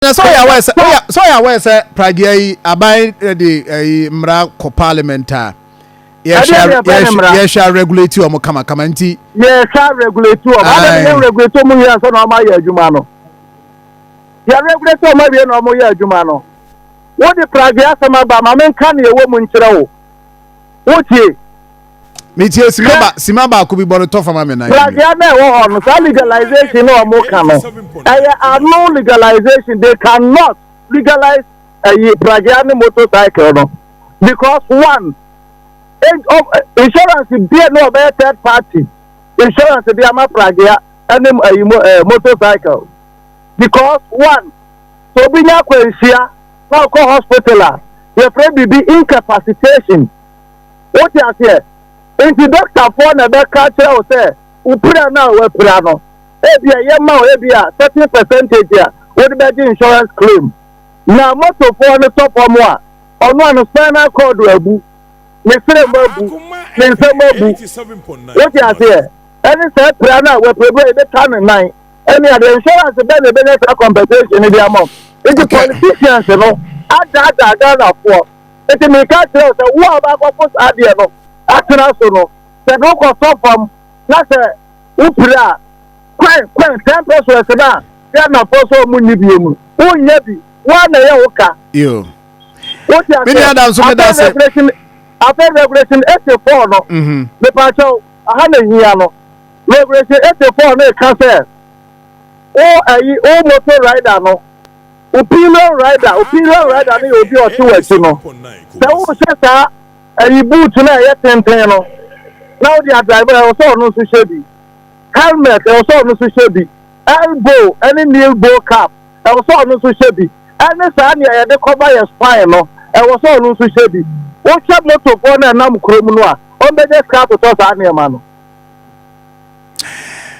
So ya we say Prague abai the mra ko parliamentar yes shall regulate you omo kama nti yes shall regulate you omo regulate mu here so na ma ya adwuma no ya regulate omo bi na omo ya adwuma no wo di Prague asema ba ma men kan ye wo mu nkire wo wo tie me tie sima ba ko bi bono to fama me na Prague na wo ho no legalization no omo kan no no legalization they cannot legalize Prague motorcycle no because one insurance be no be third party insurance be am Prague and motorcycle because one so be nya kwensia na ko hospital your friend be incapacitation what you say into doctor for na be catch you say upira na we pira no ebia ye ma o ebia 30% ya we be insurance claim na motor for no top omo a ono an spinal cord abu me sire mabu me nse mabu what you say any say pira na we pray be tan nine any the insurance be benefit compensation in the amount the politicians no ada Ghana for it me catch you say wo aba go post adie no atena so no se no go so from na se upira kwen 10% na ya na poso mu ni bi mu unya bi wa na ye woka yo what you me adam so me da se after regulation 84 no me pa cho aha na hia no regulation 84 no ka se o motor rider no opinion rider ni obi o ti we ti no se wo se sa boot na ye tenten no now the driver also no so shebi helmet also no so shebi elbow any knee bow cap also no so shebi any sa na ye de cover your spine no also no so shebi o che motor for na nam krom no a on be just car to sa na ma no